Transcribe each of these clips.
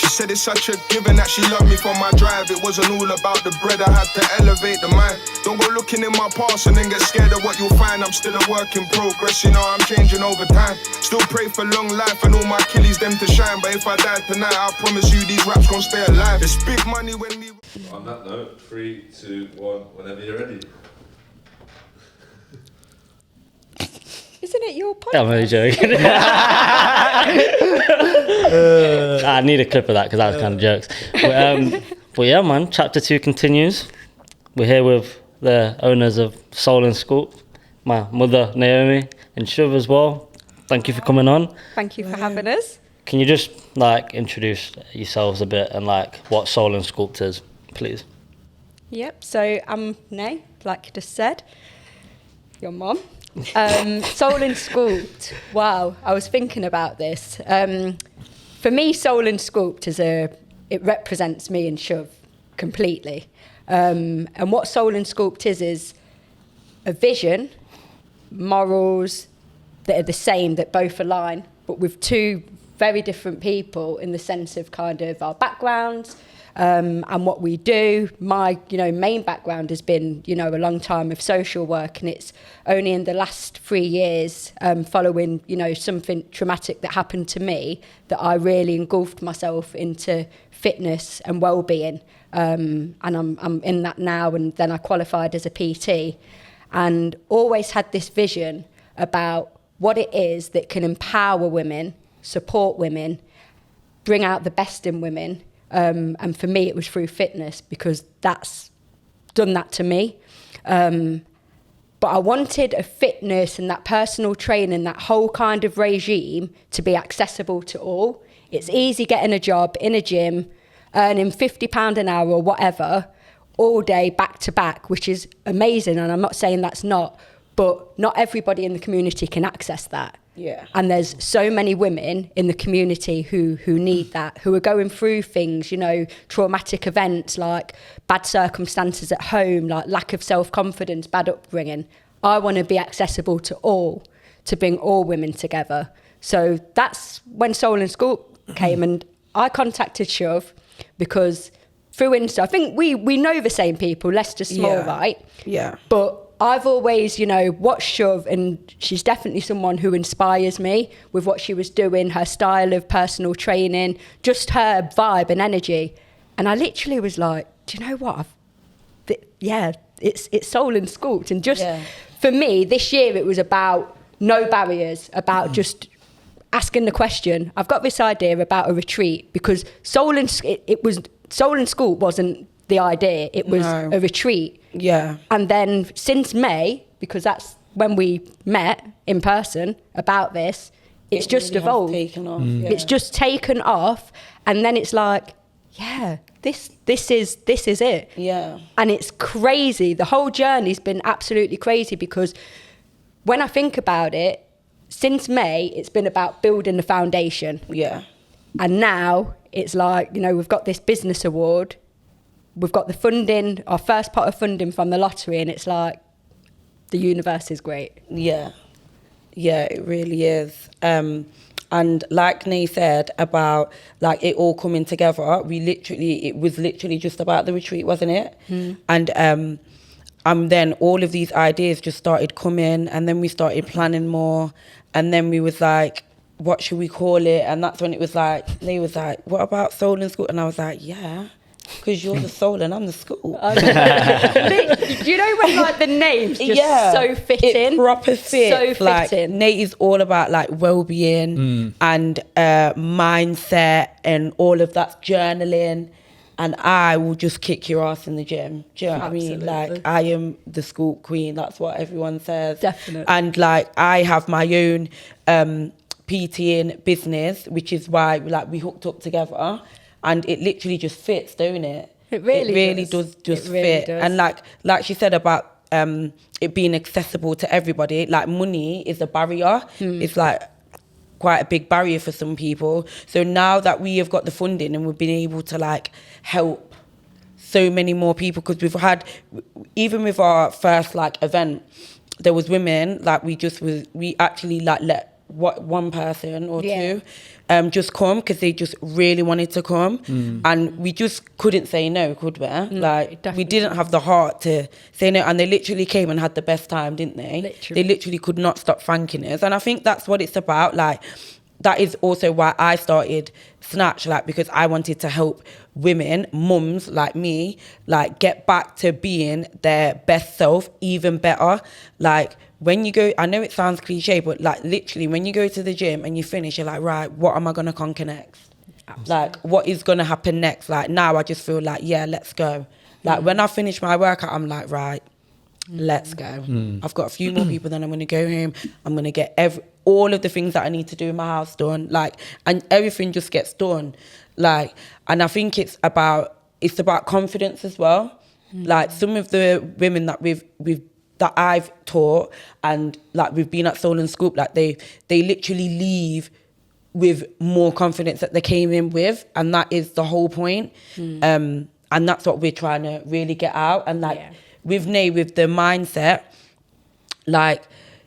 She said it's such a given that she loved me for my drive. It wasn't all about the bread, I had to elevate the mind. Don't go looking in my past and then get scared of what you'll find. I'm still a work in progress, you know I'm changing over time. Still pray for long life and all my killies them to shine. But if I die tonight, I promise you these raps gon' stay alive. It's big money when we... On that note, 3, 2, 1, whenever you're ready. Isn't it your podcast? I'm only joking. I need a clip of that because that was kind of jokes. But yeah, man, chapter 2 continues. We're here with the owners of Soul Sculpt, my mother Naomi and Siobhan as well. Thank you for coming on. Thank you for having us. Can you just like introduce yourselves a bit and like what Soul Sculpt is, please? Yep, so I'm Nay, like you just said, your mum. Soul Sculpt, wow, I was thinking about this. For me, Soul Sculpt it represents me and Siobhan completely. And what Soul Sculpt is a vision, morals that are the same, that both align, but with two very different people in the sense of kind of our backgrounds, and what we do. My, main background has been, a long time of social work, and it's only in the last 3 years, following, something traumatic that happened to me, that I really engulfed myself into fitness and well-being. And I'm in that now, and then I qualified as a PT, and always had this vision about what it is that can empower women, support women, bring out the best in women. And for me, it was through fitness, because that's done that to me. But I wanted a fitness and that personal training, that whole kind of regime, to be accessible to all. It's easy getting a job in a gym, earning £50 an hour or whatever, all day, back to back, which is amazing. And I'm not saying that's not, but not everybody in the community can access that. Yeah. And there's so many women in the community who need that, who are going through things, traumatic events, like bad circumstances at home, like lack of self-confidence, bad upbringing. I want to be accessible to all, to bring all women together. So that's when Soul Sculpt came, and I contacted Siobhan because through Insta, I think we know the same people, Leicester Small, right? Yeah. But I've always, watched Siobhan, and she's definitely someone who inspires me with what she was doing, her style of personal training, just her vibe and energy. And I literally was like, do you know what? It's Soul Sculpt. And just for me, this year, it was about no barriers, about just asking the question. I've got this idea about a retreat, because Soul Sculpt wasn't the idea, it was a retreat. Yeah. And then since May, because that's when we met in person about this, it's just really evolved. Taken off. It's just taken off, and then it's like, this is it. Yeah. And it's crazy. The whole journey's been absolutely crazy, because when I think about it, since May, it's been about building the foundation. Yeah. And now it's like, we've got this business award. We've got the funding, our first pot of funding from the lottery, and it's like, the universe is great. Yeah. Yeah, it really is. And like Nay said about like it all coming together, it was literally just about the retreat, wasn't it? And then all of these ideas just started coming, and then we started planning more, and then we was like, what should we call it? And that's when it was like, Nay was like, what about Soul Sculpt? And I was like, yeah. Because you're the soul and I'm the school. Do you know when like the names just so fitting? It proper fits. So like, fitting. Nate is all about like well-being and mindset and all of that, journaling. And I will just kick your ass in the gym. Do you know what I mean? Like, I am the school queen. That's what everyone says. Definitely. And like, I have my own PTing business, which is why like we hooked up together. And it literally just fits, don't it? It really does just really fit. does. And like she said about it being accessible to everybody, like money is a barrier. It's like quite a big barrier for some people. So now that we have got the funding and we've been able to like help so many more people, because we've had, even with our first like event, there was women like we actually like let one person or Yeah. two just come because they just really wanted to come, and we just couldn't say no, could we? Like we definitely didn't have the heart to say no, and they literally came and had the best time, didn't they? Literally. They literally could not stop thanking us, and I think that's what it's about. Like that is also why I started Snatch, like because I wanted to help women, mums like me, like get back to being their best self, even better. Like when you go, I know it sounds cliche, but like literally when you go to the gym and you finish, you're like, right, what am I gonna conquer next? Like what is gonna happen next? Like now I just feel like, yeah, let's go. Like when I finish my workout, I'm like, right, let's go. I've got a few more people, then I'm gonna go home. I'm gonna get all of the things that I need to do in my house done. Like, and everything just gets done. Like, and I think it's about confidence as well. Like some of the women that that I've taught and like we've been at Soul and Sculpt, like they literally leave with more confidence that they came in with, and that is the whole point. And that's what we're trying to really get out. And like with Nay, with the mindset, like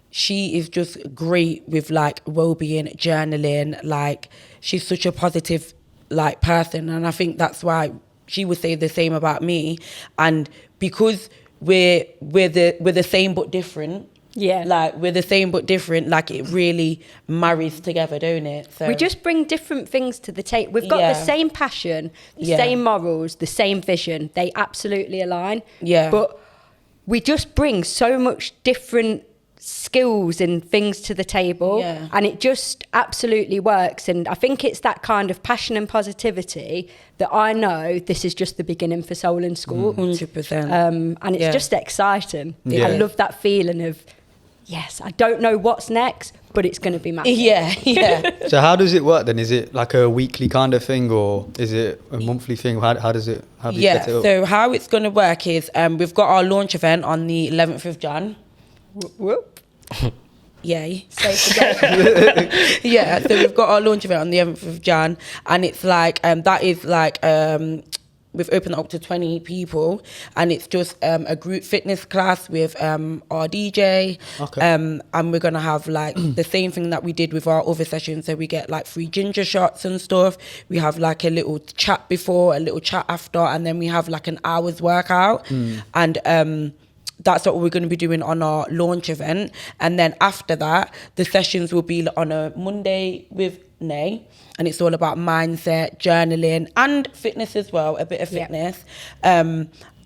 she is just great with like well-being, journaling. Like she's such a positive like person, and I think that's why she would say the same about me. And because we're the same but different. Yeah. Like we're the same but different. Like it really marries together, don't it? So we just bring different things to the table. We've got the same passion, the same morals, the same vision. They absolutely align. Yeah. But we just bring so much different skills and things to the table, and it just absolutely works. And I think it's that kind of passion and positivity that I know this is just the beginning for Soul and Sculpt. 100%. And it's just exciting. Yeah. I love that feeling of, yes, I don't know what's next, but it's going to be massive. Yeah. So how does it work then? Is it like a weekly kind of thing, or is it a monthly thing? How do you set it up? So how it's going to work is we've got our launch event on the 11th of Jan. Whoop. Yay. Say Yeah, so we've got our launch event on the 11th of Jan, and it's like that is like we've opened up to 20 people, and it's just a group fitness class with our DJ. Okay. And we're gonna have like the same thing that we did with our other sessions. So we get like free ginger shots and stuff. We have like a little chat before, a little chat after, and then we have like an hour's workout. And that's what we're going to be doing on our launch event. And then after that, the sessions will be on a Monday with Nay, and it's all about mindset, journaling, and fitness as well, a bit of fitness.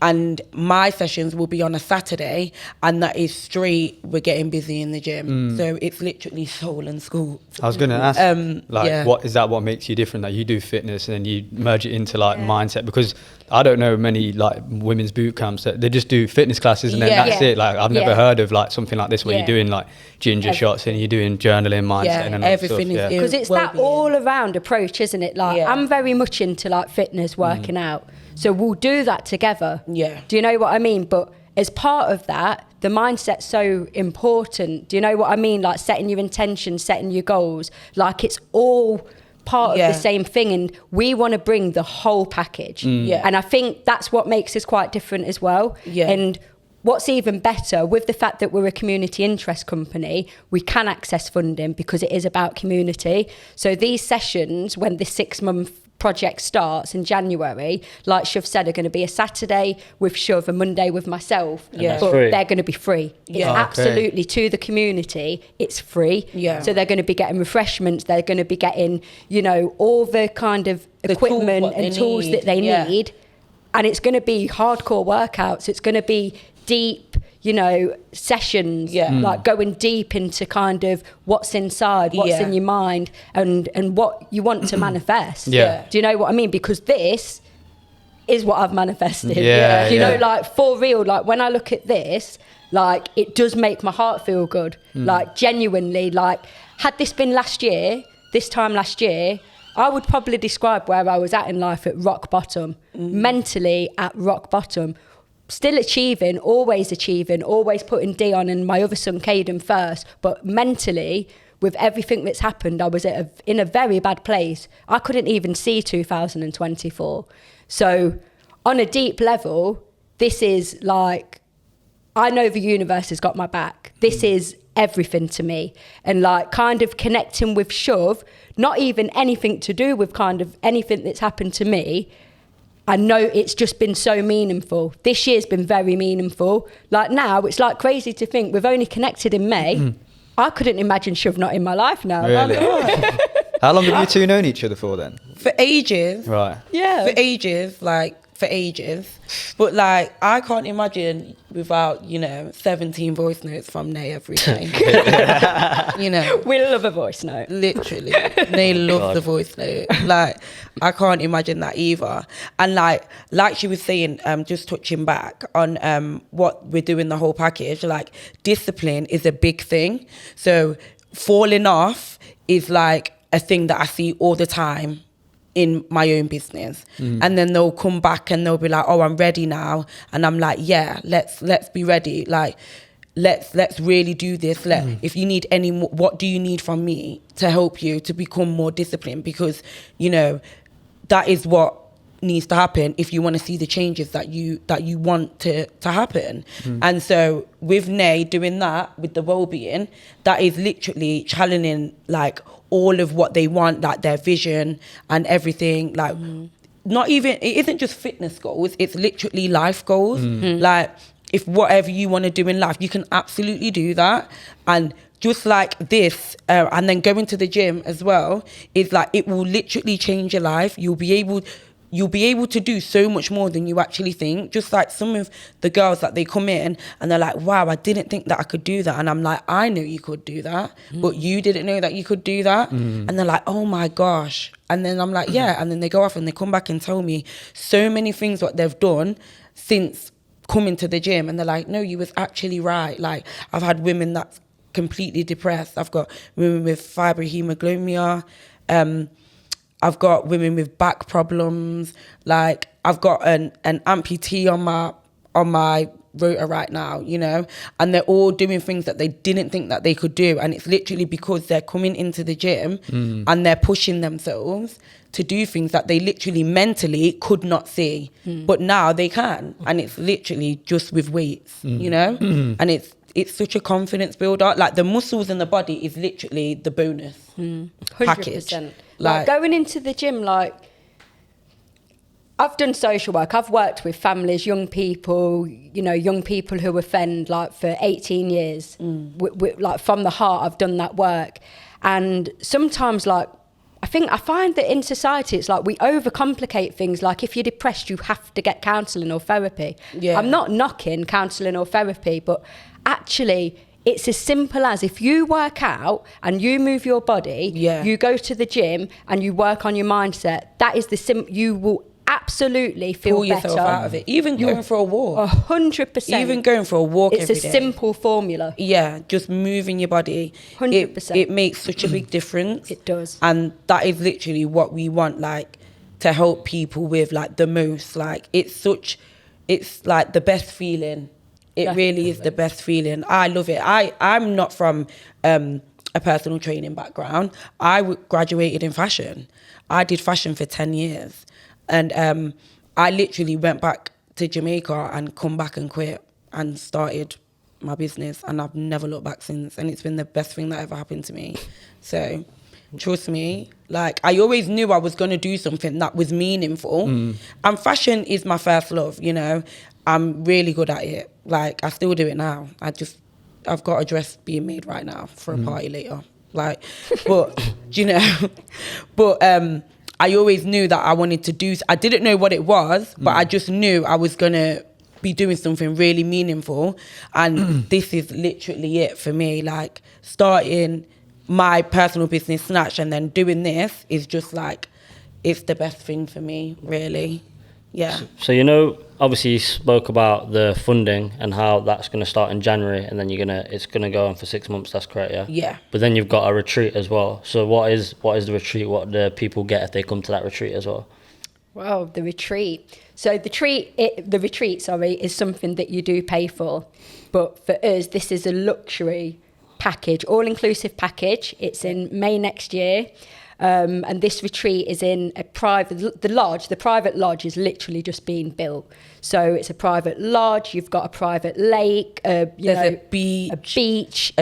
And my sessions will be on a Saturday, and that is straight, we're getting busy in the gym. So it's literally Soul and Sculpt. I was going to ask, what is that? What makes you different? That you do fitness and then you merge it into like mindset? Because I don't know many like women's boot camps that they just do fitness classes and then that's it. Like I've never heard of like something like this where you're doing like ginger shots and you're doing journaling, mindset, and everything stuff. is because it's that all around approach, isn't it? Like I'm very much into like fitness, working out, so we'll do that together. Do you know what I mean? But as part of that, the mindset's so important. Do you know what I mean? Like setting your intentions, setting your goals, like it's all part of the same thing, and we want to bring the whole package. And I think that's what makes us quite different as well. And what's even better, with the fact that we're a community interest company, we can access funding because it is about community. So these sessions, when this 6-month project starts in January, like Shov said, are going to be a Saturday with Shov, a Monday with myself, but they're going to be free. It's absolutely to the community, it's free. So they're going to be getting refreshments, they're going to be getting, you know, all the kind of equipment and tools that they need, and it's going to be hardcore workouts. It's going to be deep, you know, sessions, like going deep into kind of what's inside, what's in your mind, and what you want to manifest. Do you know what I mean? Because this is what I've manifested. You know, like for real, like when I look at this, like it does make my heart feel good. Like genuinely, like had this been this time last year, I would probably describe where I was at in life at rock bottom, mentally at rock bottom. Still achieving, always putting Dion and my other son Caden first, but mentally, with everything that's happened, I was in a very bad place. I couldn't even see 2024. So on a deep level, this is like, I know the universe has got my back. This is everything to me. And like kind of connecting with Shove, not even anything to do with kind of anything that's happened to me. I know it's just been so meaningful. This year's been very meaningful. Like now, it's like crazy to think we've only connected in May. I couldn't imagine Shove not in my life now. Really? How long have you two known each other for then? For ages. Right. Yeah. For ages. But like, I can't imagine without, 17 voice notes from Nay every day. We love a voice note. Literally. They love the voice note. Like, I can't imagine that either. And like she was saying, just touching back on what we're doing the whole package, like discipline is a big thing. So falling off is like a thing that I see all the time in my own business. And then they'll come back and they'll be like, oh, I'm ready now. And I'm like, yeah, let's be ready. Like, let's really do this. If you need any more, what do you need from me to help you to become more disciplined? Because, that is what needs to happen if you want to see the changes that you want to happen. And so with Nay doing that, with the well-being, that is literally challenging like all of what they want, like their vision and everything. Like not even, it isn't just fitness goals, it's literally life goals. Like if whatever you want to do in life, you can absolutely do that. And just like this, and then going to the gym as well, is like, it will literally change your life. You'll be able to do so much more than you actually think. Just like some of the girls that they come in and they're like, wow, I didn't think that I could do that. And I'm like, I knew you could do that, but you didn't know that you could do that. And they're like, oh my gosh. And then I'm like, yeah. And then they go off and they come back and tell me so many things what they've done since coming to the gym. And they're like, no, you was actually right. Like, I've had women that's completely depressed. I've got women with fibrohemoglobia. I've got women with back problems. Like, I've got an amputee on my rota right now, and they're all doing things that they didn't think that they could do. And it's literally because they're coming into the gym and they're pushing themselves to do things that they literally mentally could not see. But now they can. And it's literally just with weights, and it's such a confidence builder. Like, the muscles in the body is literally the bonus 100%. package. Like going into the gym, like, I've done social work. I've worked with families, young people who offend, like, for 18 years. Like, from the heart, I've done that work. And sometimes, like, I find that in society, it's like we overcomplicate things. Like, if you're depressed, you have to get counselling or therapy. Yeah. I'm not knocking counselling or therapy, but actually, it's as simple as, if you work out and you move your body, you go to the gym and you work on your mindset, that is you will absolutely feel pull yourself better out of it. Even going for a walk. 100%. Even going for a walk it's every a day. simple formula. Yeah, just moving your body. 100%. It makes such a big difference. It does. And that is literally what we want, like, to help people with, like, the most. Like, it's like the best feeling. It really is the best feeling. I love it. I'm not from a personal training background. I graduated in fashion. I did fashion for 10 years. And I literally went back to Jamaica and come back and quit and started my business. And I've never looked back since. And it's been the best thing that ever happened to me. So trust me, like, I always knew I was going to do something that was meaningful. And fashion is my first love, I'm really good at it. Like, I still do it now. I've got a dress being made right now for a party later. Like, but, I always knew that I wanted to do, I didn't know what it was, but I just knew I was going to be doing something really meaningful. And this is literally it for me. Like, starting my personal business, Snatch, and then doing this is just like, it's the best thing for me, really. Yeah. So, obviously you spoke about the funding and how that's going to start in January, and then it's going to go on for 6 months. That's correct, yeah? Yeah. But then you've got a retreat as well. So what is the retreat? What do people get if they come to that retreat as well? Well, the retreat. So the retreat, is something that you do pay for. But for us, this is a luxury package, all-inclusive package. It's in May next year. And this retreat is in a private, the private lodge is literally just being built. So it's a private lodge, you've got a private lake, There's a beach.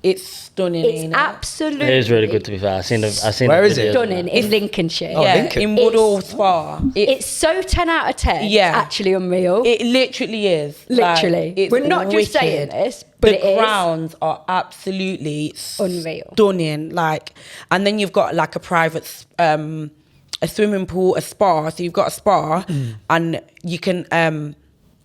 It's stunning. It's absolutely. It is really good, to be fair. I've seen Where is it? Stunning in Lincolnshire. Oh, Lincoln. In Woodall Spa. It's so 10 out of 10. Yeah. It's actually unreal. It literally is. Literally. Like, it's We're not just saying this, but the it is. grounds are absolutely Unreal. stunning. Like, and then you've got like a private a swimming pool, a spa. So you've got a spa, and you can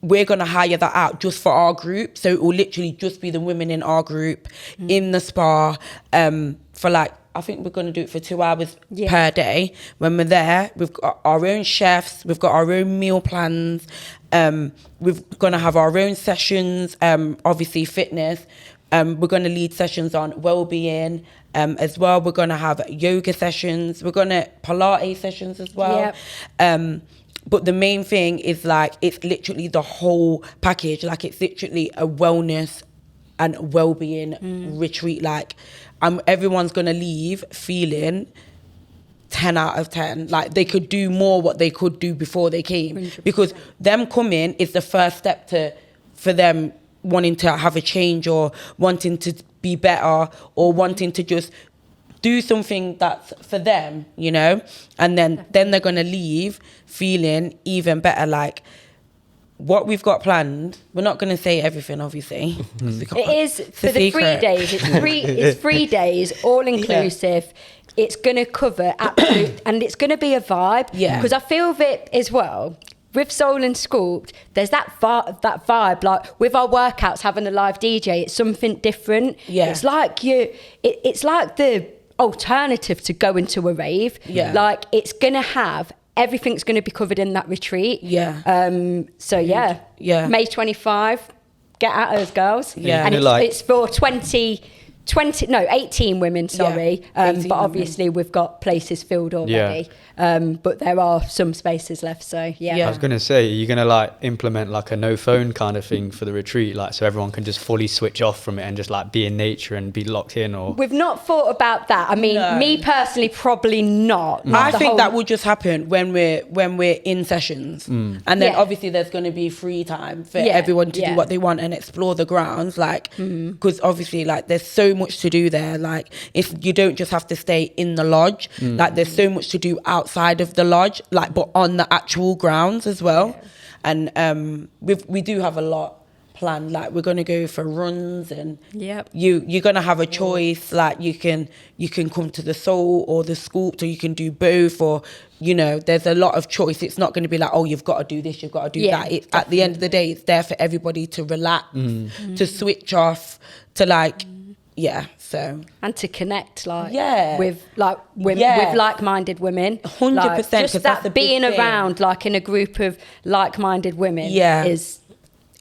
we're gonna hire that out just for our group. So it will literally just be the women in our group in the spa for like, I think we're going to do it for 2 hours per day. When we're there, we've got our own chefs, we've got our own meal plans, we're going to have our own sessions, obviously fitness. We're going to lead sessions on well-being as well. We're going to have yoga sessions. We're going to Pilates sessions as well. Yep. But the main thing is like, it's literally the whole package. Like, it's literally a wellness and well-being retreat. Like, everyone's gonna leave feeling 10 out of 10. Like, they could do more what they could do before they came. 100%. Because them coming is the first step for them wanting to have a change, or wanting to be better, or wanting to just do something that's for them, you know? And then they're gonna leave feeling even better. Like, what we've got planned, we're not going to say everything, obviously. It is for the 3 days. It's 3 days, all inclusive. It's going to cover absolute, and it's going to be a vibe. Yeah. Because I feel that as well. With Soul and Sculpt, there's that vibe. Like with our workouts, having a live DJ, it's something different. Yeah. It's like it's like the alternative to going to a rave. Yeah. Like, it's going to have. Everything's going to be covered in that retreat. Yeah. So yeah. Yeah. May 25, get at us, girls. Yeah. And And it's for 18 women, sorry. 18 but obviously we've got places filled already. But there are some spaces left, so yeah. I was going to say, are you going to like implement like a no phone kind of thing for the retreat, like so everyone can just fully switch off from it and just like be in nature and be locked in? Or We've not thought about that. I mean, me personally, probably not. I think that will just happen when we're in sessions, and then obviously there's going to be free time for everyone to do what they want and explore the grounds. Like, because obviously, like, there's so much to do there. Like, if you don't just have to stay in the lodge, like, there's so much to do outside of the lodge, like, but on the actual grounds as well. And we do have a lot planned. Like, we're going to go for runs, and you're going to have a choice. Like, you can come to the Soul or the Sculpt, or you can do both, or, you know, there's a lot of choice. It's not going to be like, oh, you've got to do this, you've got to do that. At the end of the day, it's there for everybody to relax, to switch off, to like, so. And to connect, like, with like-minded women. 100%. Like, just that being thing. around, like, in a group of like-minded women is...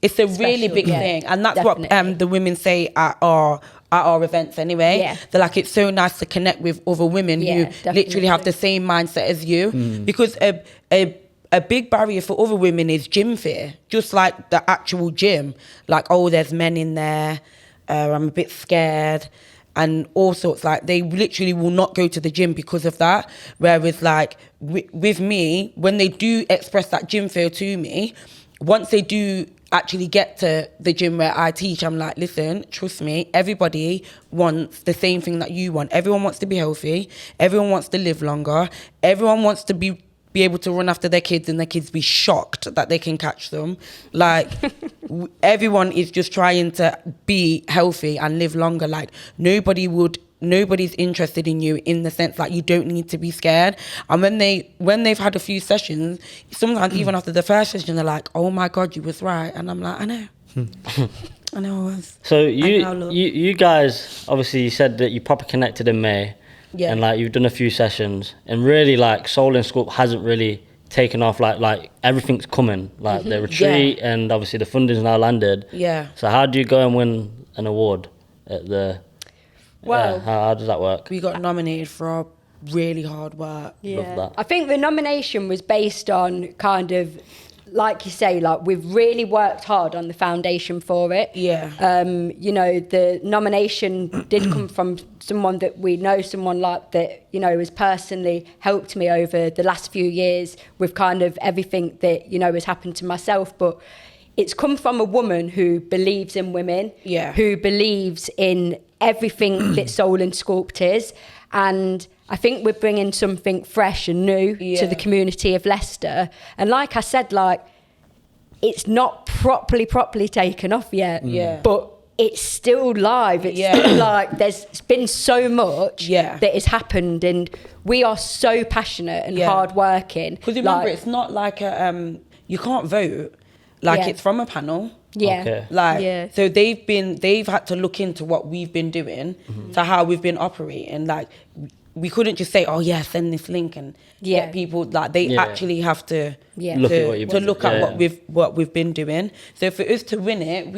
It's a really big thing, and that's definitely. what the women say at our events anyway. Yeah. They're like, it's so nice to connect with other women who literally have the same mindset as you, because a big barrier for other women is gym fear, just like the actual gym. Like, oh, there's men in there, I'm a bit scared, and all sorts. Like, they literally will not go to the gym because of that. Whereas, like, with me, when they do express that gym fear to me, once they do actually get to the gym where I teach, I'm like, listen, trust me, everybody wants the same thing that you want. Everyone wants to be healthy. Everyone wants to live longer. Everyone wants to be able to run after their kids and their kids be shocked that they can catch them. Like, everyone is just trying to be healthy and live longer. Like, nobody's interested in you in the sense that you don't need to be scared. And when they've had a few sessions, sometimes even after the first session, they're like, oh my God, you was right. And I'm like, I know. I know I was. So you guys, obviously you said that you proper connected in May. Yeah. And like you've done a few sessions, and really like Soul and Sculpt hasn't really taken off. Like everything's coming, like the retreat, and obviously the funding's now landed. Yeah. So how do you go and win an award at the? Well, how does that work? We got nominated for our really hard work. Love that. I think the nomination was based on kind of like you say, like we've really worked hard on the foundation for it. Yeah. You know, the nomination did come from someone that we know, someone like that, you know, has personally helped me over the last few years with kind of everything that, you know, has happened to myself. But it's come from a woman who believes in women, who believes in everything that Soul Sculpt is. And I think we're bringing something fresh and new to the community of Leicester. And like I said, like, it's not properly taken off yet. But it's still live. It's still like there's been so much that has happened, and we are so passionate and hardworking. Because remember, it's not like a you can't vote. Like it's from a panel. So they've had to look into what we've been doing, to how we've been operating. Like we couldn't just say, oh yeah, send this link and get people. Like they actually have to look at what we've been doing. So for us to win it,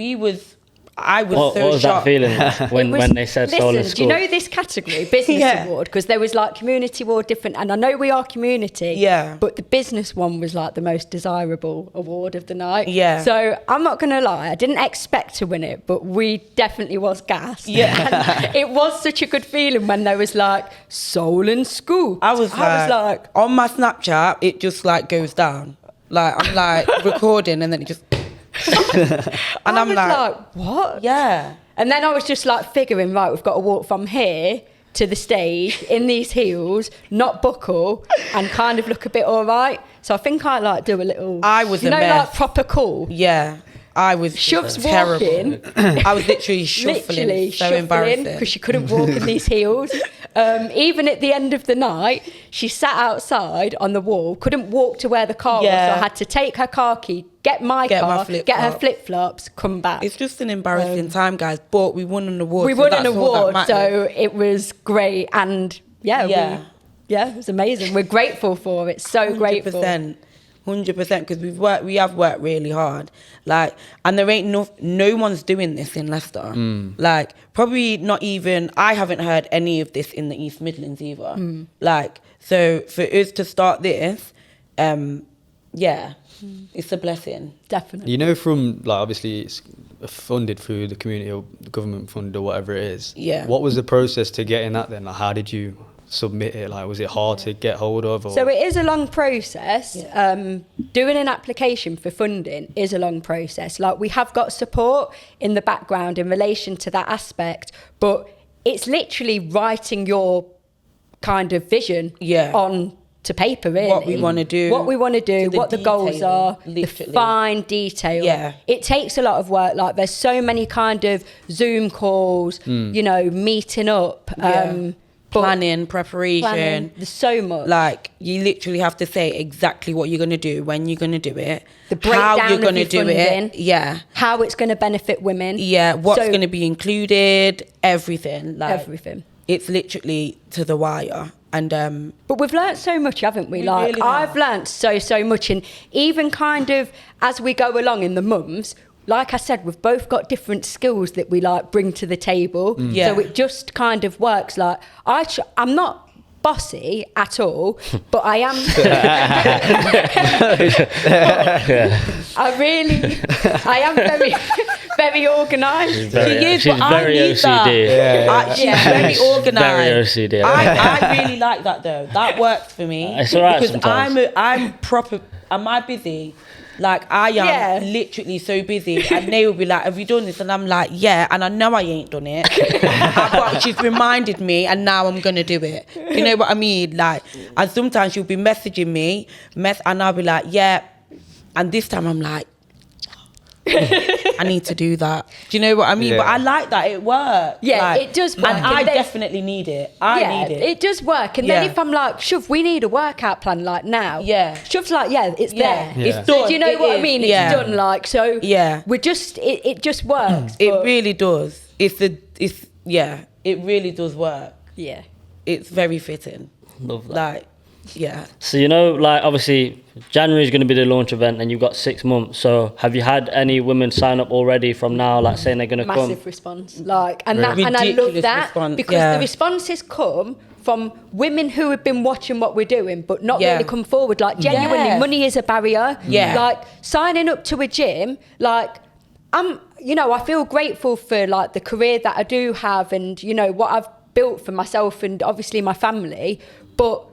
I was what was shocked. that feeling when they said Soul Listen, Sculpt? do you know this category, business award? Because there was like community award, different, and I know we are community, but the business one was like the most desirable award of the night. So I'm not going to lie, I didn't expect to win it, but we definitely was gassed. And it was such a good feeling when there was like Soul Sculpt. I was like, on my Snapchat, it just like goes down. Like I'm like recording and then it just... and I'm like, what? Yeah. And then I was just like figuring, right, we've got to walk from here to the stage in these heels, not buckle, and kind of look a bit all right. So I think I like do a little, I was you a know, mess. like proper cool. Yeah. I was Shuv's terrible. walking. I was literally shuffling. So embarrassing. Because she couldn't walk in these heels. Even at the end of the night, she sat outside on the wall, couldn't walk to where the car was, so I had to take her car key, get my car, get her flip-flops, come back. It's just an embarrassing time, guys, but we won an award. We won an award, so it was great. And it was amazing. We're grateful for it, so 100%. grateful. 100%, because we have worked really hard, like, and there ain't no one's doing this in Leicester. Like, probably not even, I haven't heard any of this in the East Midlands either. Like, so for us to start this, it's a blessing. Definitely. You know, from like obviously it's funded through the community or the government funded or whatever it is. What was the process to getting that then? Like, how did you submit it? Like, was it hard to get hold of? Or? So it is a long process. Doing an application for funding is a long process. Like, we have got support in the background in relation to that aspect, but it's literally writing your kind of vision on to paper, really. What we want to do, what the goals are, literally. The fine detail. It takes a lot of work. Like, there's so many kind of Zoom calls, you know, meeting up, planning, preparation. There's so much. Like, you literally have to say exactly what you're going to do, when you're going to do it, the breakdown how you're going to do funding, it, how it's going to benefit women, what's going to be included, everything. Like, everything. It's literally to the wire. And but we've learnt so much, haven't we? Like, really I've learnt so much, and even kind of as we go along in the mums, like I said, we've both got different skills that we like bring to the table. So it just kind of works. Like, I'm not bossy at all, but I am. I am very, very organised. She's very OCD. She's very organised. Very OCD. I really like that though. That works for me. It's alright because sometimes. I'm proper. Am I busy? Like, I am literally so busy, and they will be like, have you done this? And I'm like, yeah, and I know I ain't done it. But she's reminded me, and now I'm going to do it. You know what I mean? Like, and sometimes she'll be messaging me, and I'll be like, yeah. And this time I'm like, I need to do that. Do you know what I mean? But I like that. It works. Yeah, like, it does work. And I definitely need it. I need it. It does work. And then if I'm like, Shuv, we need a workout plan like now. Shuv's like, it's there. It's done. Do you know what I mean? It's done. Like, so we're just, it just works. It really does. It really does work. Yeah. It's very fitting. Love that. Like, So, you know, like, obviously January is going to be the launch event and you've got 6 months. So have you had any women sign up already from now, like saying they're going to come? Massive response. Like, and I love that response, because the responses come from women who have been watching what we're doing but not really come forward. Like, genuinely, money is a barrier. Like, signing up to a gym, like, I feel grateful for, like, the career that I do have and, what I've built for myself and obviously my family. But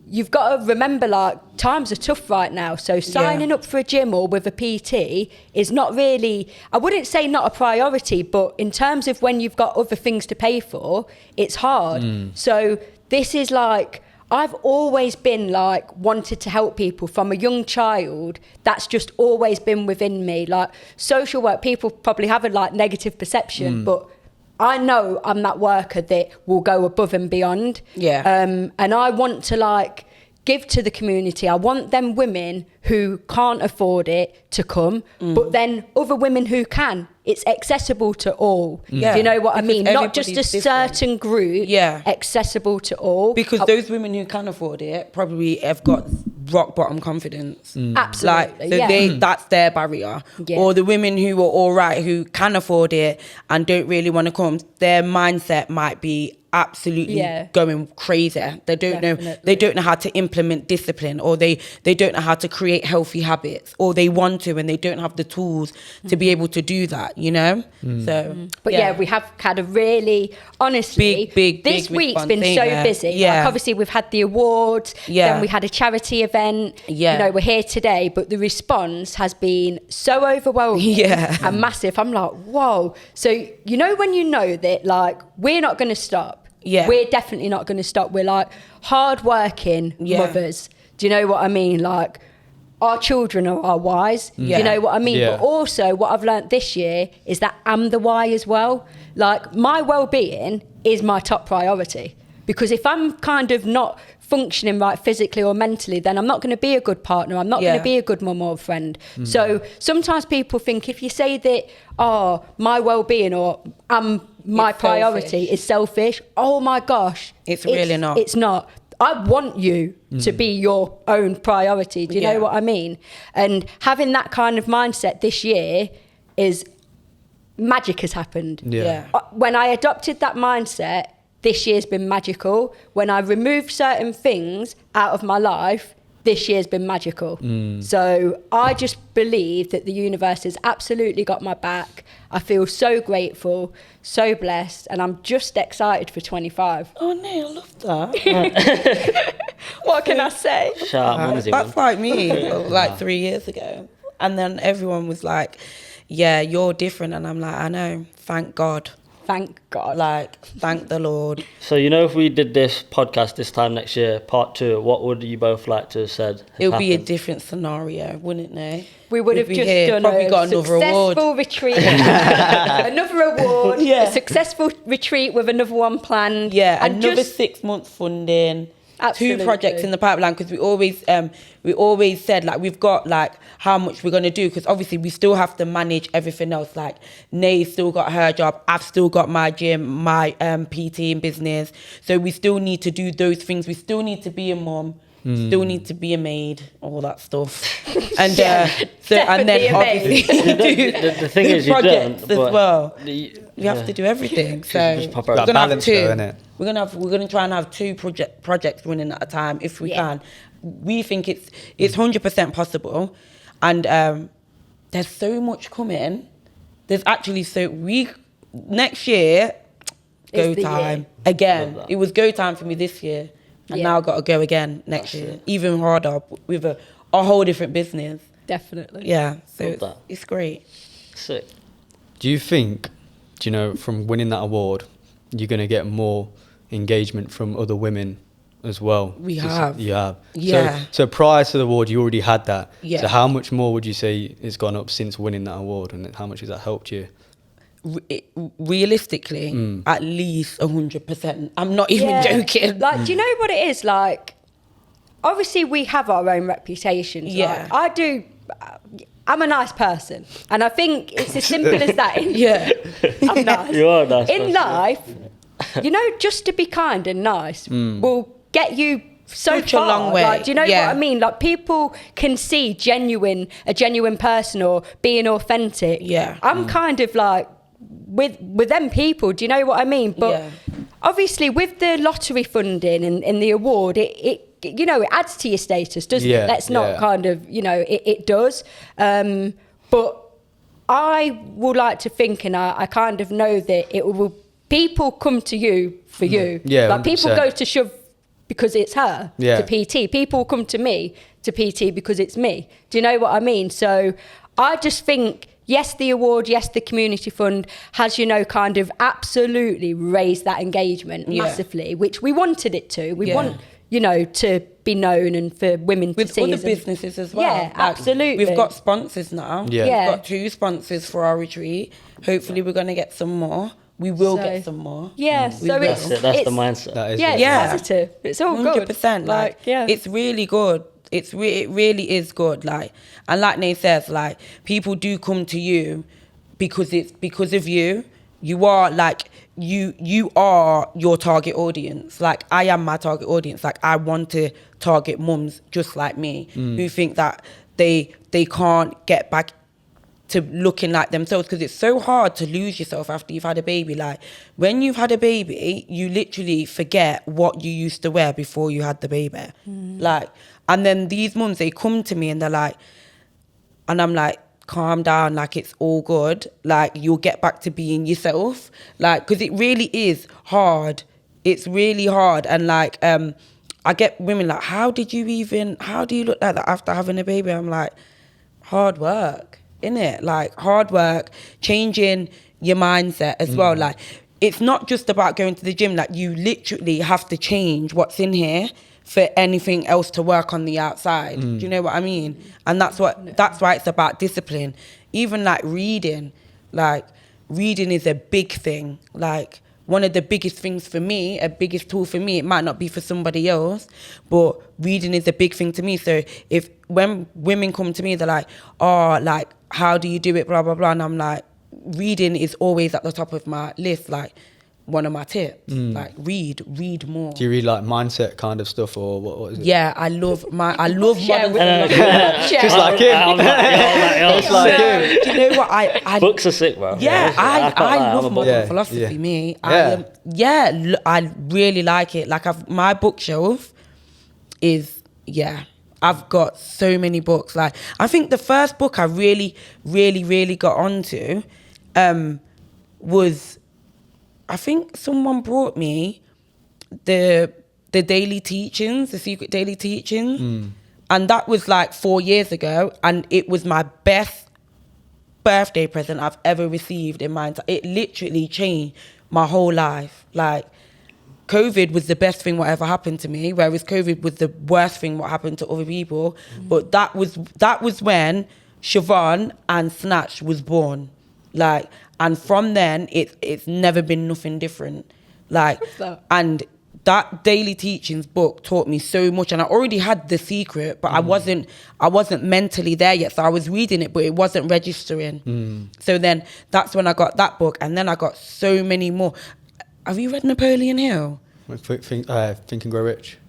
you've got to remember, like, times are tough right now. So signing up for a gym or with a PT is not really, I wouldn't say not a priority, but in terms of when you've got other things to pay for, it's hard. So this is like, I've always been like wanted to help people from a young child. That's just always been within me. Like, social work, people probably have a like negative perception, but I know I'm that worker that will go above and beyond. And I want to like give to the community. I want them women who can't afford it to come, but then other women who can. It's accessible to all. Do you know what I mean? Not just a certain group. Accessible to all. Because those women who can afford it probably have got rock bottom confidence. Absolutely. Like, that's their barrier. Or the women who are all right, who can afford it and don't really want to come, their mindset might be absolutely going crazy. They don't know how to implement discipline, or they don't know how to create healthy habits, or they want to and they don't have the tools to be able to do that, So but we have had a really, honestly, this week's been so busy. Like, obviously we've had the awards, then we had a charity event, we're here today, but the response has been so overwhelming and massive. I'm like, whoa. So when you know that, like, we're not going to stop. We're definitely not going to stop. We're like hard-working mothers. Do you know what I mean? Like, our children are our whys. Do you know what I mean? But also what I've learnt this year is that I'm the why as well. Like, my well-being is my top priority, because if I'm kind of not functioning right physically or mentally, then I'm not going to be a good partner. I'm not going to be a good mum or friend. So sometimes people think if you say that, my well-being or my priority is selfish, oh my gosh. It's really not. It's not. I want you to be your own priority. Do you know what I mean? And having that kind of mindset this year is magic has happened. When I adopted that mindset, this year's been magical. When I removed certain things out of my life, this year's been magical. So I just believe that the universe has absolutely got my back. I feel so grateful, so blessed, and I'm just excited for 25. Oh no, I love that. What can I say? Shout out, Mumsy. That's like me, like 3 years ago. And then everyone was like, you're different. And I'm like, I know, thank God. Thank God. Like, thank the Lord. So, if we did this podcast this time next year, part 2, what would you both like to have said? It would be a different scenario, wouldn't it? We would have just done probably a got another award. Successful retreat, another award, a successful retreat with another one planned. And another 6 months funding. Absolutely. 2 projects in the pipeline, because we always said, like, we've got like how much we're going to do, because obviously we still have to manage everything else. Like, Nay's still got her job, I've still got my gym, my PT in business, so we still need to do those things. We still need to be a mum, still need to be a maid, all that stuff. And and then obviously the thing is, you projects don't, as well. You have to do everything. So we're gonna have 2. Innit? We're gonna try and have 2 projects running at a time if we can. We think it's 100% possible, and there's so much coming. There's actually next year go time again. It was go time for me this year, and now I've got to go again next year, even harder with a whole different business. Definitely. Yeah, so it's great. Sick. Do you think, from winning that award, you're going to get more engagement from other women as well? You have. Yeah. So prior to the award, you already had that. Yeah. So how much more would you say has gone up since winning that award, and how much has that helped you? Realistically, at least 100%. I'm not even joking. Like, do you know what it is? Like, obviously we have our own reputations. Yeah. Like, I do. I'm a nice person, and I think it's as simple as that. I'm nice. You are a nice in person. Life. Just to be kind and nice will get you such far. A long way. Like, do you know what I mean? Like, people can see a genuine person or being authentic. Yeah. I'm kind of like with them people. Do you know what I mean? But obviously with the lottery funding and the award, it you know, it adds to your status, doesn't it? Let's not kind of, you know, it does. But I would like to think, and I kind of know that it will, people come to you for you. Yeah, like 100%. people go to Shove because it's her Yeah. to PT. People come to me to PT because it's me. Do you know what I mean? So I just think, yes, the award, yes, the community fund has, you know, kind of absolutely raised that engagement massively, which we wanted it to. We want, you know, to be known and for women with to see other us businesses as well. Yeah, Like, absolutely. We've got sponsors now. Yeah. Yeah. We've got 2 sponsors for our retreat. Hopefully we're going to get some more. We will get some more. Yeah, so will. it's That's the mindset. That is yeah, it. it's Yeah. positive. It's all good. 100%. Like, it's really good. It really is good. Like, and like Nate says, like, people do come to you because it's because of you. You are like, you are your target audience. Like, I am my target audience. Like, I want to target mums just like me who think that they can't get back to looking like themselves, because it's so hard to lose yourself after you've had a baby. Like, when you've had a baby, you literally forget what you used to wear before you had the baby. Like, and then these mums, they come to me and they're like, and I'm like, calm down, like, it's all good, like, you'll get back to being yourself. Like, because it really is hard. It's really hard. And like, I get women like, how do you look like that after having a baby? I'm like, hard work, innit? Like, hard work, changing your mindset as well. Like, it's not just about going to the gym. Like, you literally have to change what's in here for anything else to work on the outside. Do you know what I mean? And that's why it's about discipline. Even like reading is a big thing. Like, one of the biggest things for me, a biggest tool for me, it might not be for somebody else, but reading is a big thing to me. So when women come to me, they're like, oh, like, how do you do it, blah, blah, blah. And I'm like, reading is always at the top of my list. Like, one of my tips, like, read more. Do you read like mindset kind of stuff, or what is it? Yeah, I love modern Just like him. Just like him. Do you know what I Books are sick, bro. Yeah, I love modern Yeah, philosophy. yeah. Me, Yeah. I really like it. Like, my bookshelf is I've got so many books. Like, I think the first book I really, really, really got onto was, I think someone brought me the daily teachings, the secret daily teachings. And that was like 4 years ago. And it was my best birthday present I've ever received in my entire, it literally changed my whole life. Like, COVID was the best thing what ever happened to me, whereas COVID was the worst thing what happened to other people. But that was when Siobhan and Snatch was born. Like, and from then it's never been nothing different. Like, and that daily teachings book taught me so much. And I already had The Secret, but I wasn't mentally there yet. So I was reading it, but it wasn't registering. So then that's when I got that book, and then I got so many more. Have you read Napoleon Hill? Think and Grow Rich.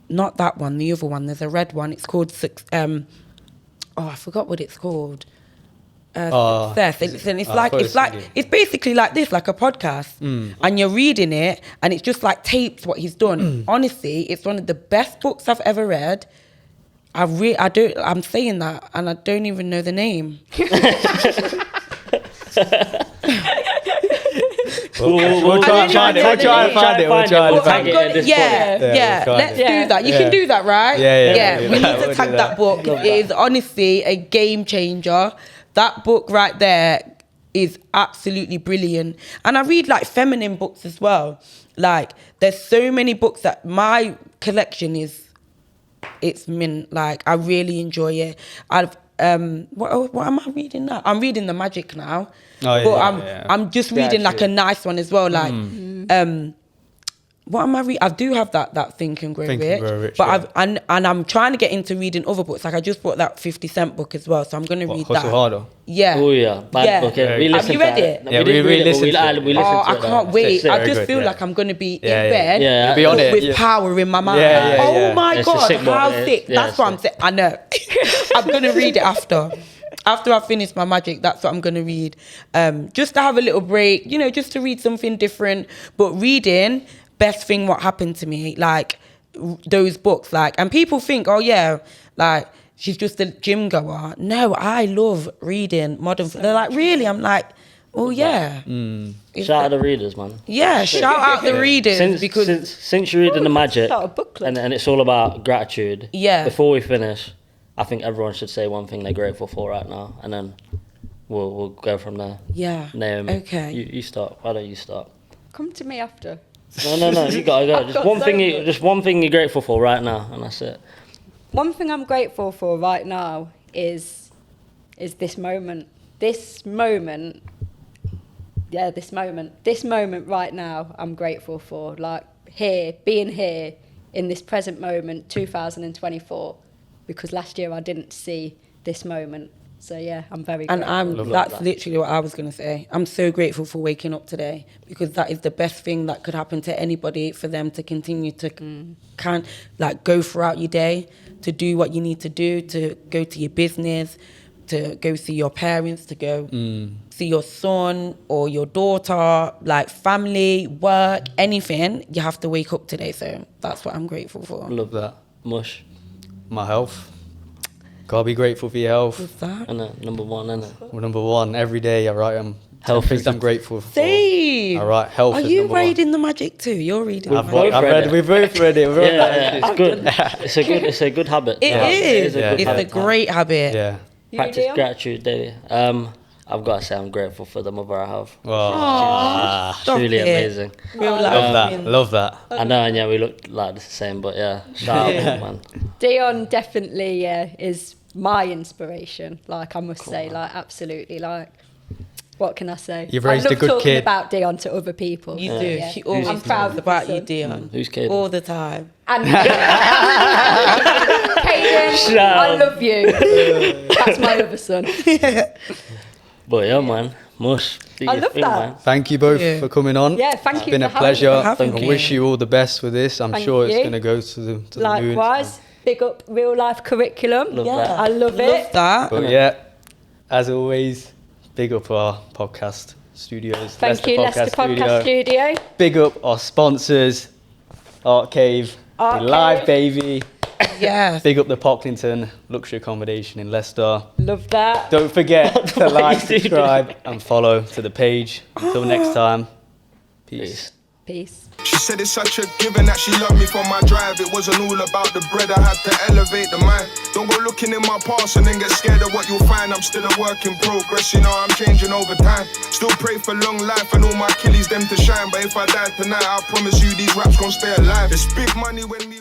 Not that one, the other one. There's a red one. It's called I forgot what it's called. Success. It's basically like this, like a podcast, and you're reading it, and it's just like tapes what he's done. Honestly, it's one of the best books I've ever read. I'm saying that, and I don't even know the name. We'll try and find it. We'll try and find it. Let's do that. You can do that, right? Yeah. We need to tag that book. It is honestly a game changer. That book right there is absolutely brilliant. And I read like feminine books as well. Like, there's so many books that my collection it's mint. Like, I really enjoy it. What am I reading now? I'm reading The Magic now. I'm just reading like a nice one as well. Like, what am I reading? I do have that Think and Grow Rich, but I'm trying to get into reading other books. Like, I just bought that 50 Cent book as well, so I'm going to read that. Hustle Harder. Yeah. Oh yeah. Okay. Have you read it? Yeah, we listened to it. I can't wait. I just feel like I'm going to be in bed be on it. with power in my mind. Oh my God, how sick. That's what I'm saying. I know. I'm going to read it after. after I finish my magic, that's what I'm going to read. Just to have a little break, you know, just to read something different. But reading, best thing what happened to me, like those books, like, and people think, oh yeah, like she's just a gym goer. No, I love reading modern. They're like, really? I'm like, oh yeah. Shout out the readers, man. Yeah, shout out the readers because since you're reading the magic, start a book club. and it's all about gratitude. Yeah. Before we finish, I think everyone should say one thing they're grateful for right now, and then we'll go from there. yeah. Naomi, Okay. you start. Why don't you start? Come to me after. No, you gotta go. I've Just got one so thing. much. Just one thing you're grateful for right now, and that's it. One thing I'm grateful for right now is this moment. This moment. Yeah, this moment right now, I'm grateful for. Like being here in this present moment, 2024, because last year I didn't see this moment. So yeah, I'm very grateful. And that's literally what I was going to say. I'm so grateful for waking up today because that is the best thing that could happen to anybody, for them to continue to go throughout your day, to do what you need to do, to go to your business, to go see your parents, to go see your son or your daughter, like family, work, anything. You have to wake up today. So that's what I'm grateful for. Love that. Mush. My health. Gotta be grateful for your health. What's that? And number one, innit? Well, number one, every day I write Health things is I'm grateful for. Steve! I write health Are is you number one. reading the magic too? You're reading I've the magic. read it. We've both read it. We've read Yeah, it's good. It's a good habit. It is. a good It's habit. a great habit. Yeah. You, Practice Dion? gratitude daily. I've got to say I'm grateful for the mother I have. Well, Stop Truly it. amazing. Real life. love that. Love that. I know, and yeah, we look like the same, but yeah, shout out, man. Dion definitely is my inspiration. Like I must say, like absolutely, like what can I say? You've raised I love a good talking kid. about Dion to other people. You So, do. yeah. She always I'm proud talks of about my you, son. Dion. Who's Caden? All the time. And Caden, I love you. That's my other son. But yeah, man, mush. Do I your love thing, that. man. Thank you both Yeah. for coming on. Yeah, thank It's you been for a having pleasure. me. Having I me. wish you all the best with this. I'm Thank sure it's you. going to go to the moon. Likewise, big up real life curriculum. Love that. I love it. Love that. But yeah, as always, big up our podcast studios. Thank you, Leicester Podcast Studio. Big up our sponsors, Art Cave, Art we live Cave. baby. Yes. Big up the Pocklington Luxury Accommodation in Leicester. Love that. Don't forget to What like, is he subscribe and follow to the page. Until next time, peace. Peace. She said it's such a given that she loved me for my drive. It wasn't all about the bread, I had to elevate the mind. Don't go looking in my past and then get scared of what you'll find. I'm still a work in progress, you know I'm changing over time. Still pray for long life and all my killies them to shine. But if I die tonight, I promise you these raps gon' stay alive. It's big money when me